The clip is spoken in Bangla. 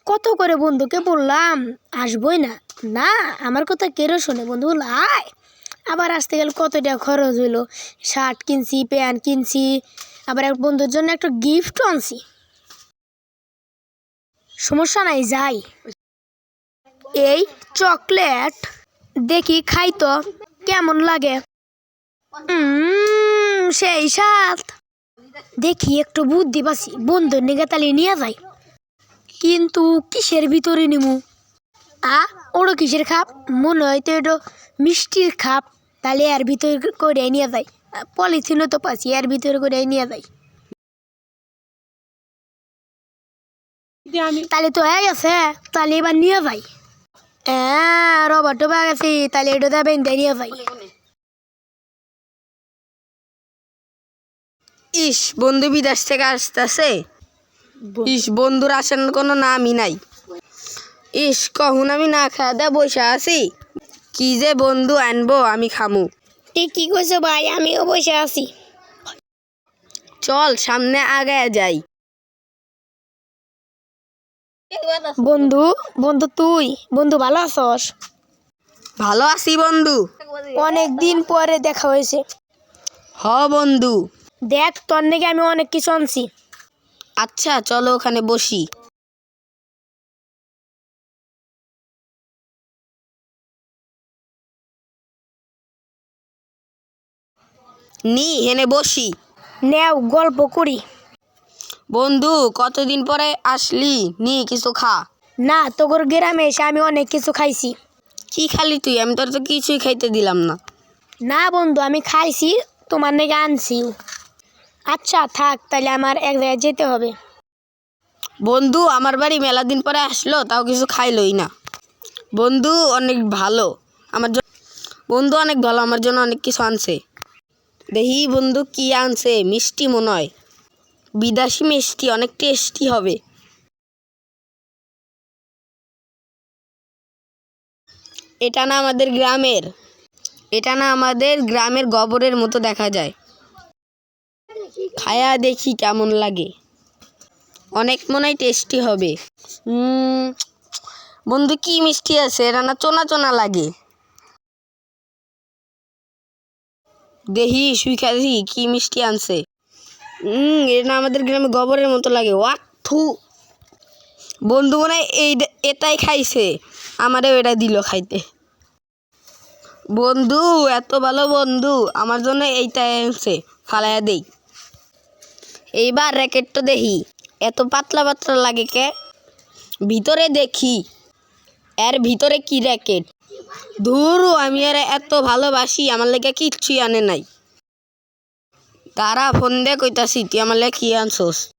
কত করে বন্ধুকে বললাম আসবই না, না আমার কথা কেউ শোনে। বন্ধু বলল আয়, আবার আসতে গেলে কত টাকা খরচ হইলো। শার্ট কিনছি, প্যান্ট কিনছি, আবার এক বন্ধুর জন্য একটা গিফটও আনছি। সমস্যা নাই, যাই। এই চকলেট দেখি খাই তো কেমন লাগে। সেই স্বাদ। দেখি একটু বুদ্ধি পাচ্ছি, বন্ধুর নিগে তালি নিয়ে যাই। কিন্তু কিসের ভিতরে নিমু? ওটা কিসের খাপ? মনে হয় তো এটা মিষ্টির খাপ। তাহলে এর ভিতরে করে নিয়ে যাই। পলিথিনও তো পাচ্ছি, এর ভিতরে করে নিয়ে যাই। তাহলে তো হয়ে গেছে, তাহলে এবার নিয়ে যাই। হ্যাঁ, রবার টোবা গেছি, তাহলে এটা দেবেন নিয়ে যাই। ইস, বন্ধু বিদেশ থেকে আসতেছে। ইস, বন্ধুর আসার কোনো নামই নাই। ইস, কখন আমি না খাওয়া দাওয়া বসে আছি, কি যে বন্ধু আনবো আমি খামু। কি কইছো ভাই? আমিও বসে আছি। চল সামনে আগে যাই। বন্ধু, বন্ধু তুই বন্ধু ভালো আছস? ভালো আছি বন্ধু। অনেক দিন পরে দেখা হয়েছে। হ বন্ধু। দেখ, তোর নাকি আমি অনেক কিছু আনছি। আচ্ছা চলো ওখানে বসি। নি হেনে বসি। নেও গল্প করি। বন্ধু কতদিন পরে আসলি, নি কিছু খা। না, তোর গ্রামে এসে আমি অনেক কিছু খাইছি। কি খালি তুই? আমি তোর তো কিছুই খাইতে দিলাম না। না বন্ধু, আমি খাইছি, তোমার নাকি আনছি। আচ্ছা থাক, তাহলে আমার এক জায়গায় যেতে হবে। বন্ধু আমার বাড়ি মেলা দিন পরে আসলো, তাও কিছু খাইলই না। বন্ধু অনেক ভালো আমার জন্য, বন্ধু অনেক ভালো আমার জন্য অনেক কিছু আনছে। দেখি বন্ধু কি আনছে, মিষ্টি মনে হয়, বিদেশি মিষ্টি, অনেক টেস্টি হবে। এটা না আমাদের গ্রামের, এটা না আমাদের গ্রামের গোবরের মতো দেখা যায়। খায়া দেখি কেমন লাগে, অনেক মনে হয় টেস্টি হবে। বন্ধু কি মিষ্টি আছে, এটা না চোনা চোনা লাগে। দেখি সুইখা দেখি কি মিষ্টি আনছে। এটা না আমাদের গ্রামে গোবরের মতো লাগে। থু, বন্ধু মনে হয় এটাই খাইছে, আমারও এটা দিল খাইতে। বন্ধু এত ভালো বন্ধু, আমার জন্য এইটাই আনছে, ফালাইয়া দেই। এইবার র্যাকেটটা দেখি, এত পাতলা পাতলা লাগে কে? ভিতরে দেখি, এর ভিতরে কি র্যাকেট? ধুরু, আমি আর এত ভালোবাসি, আমার লেগে কিচ্ছুই আনে নাই। তারা ফোন দিয়ে কইতাছি তুই আমার লেগে কি আনছোস।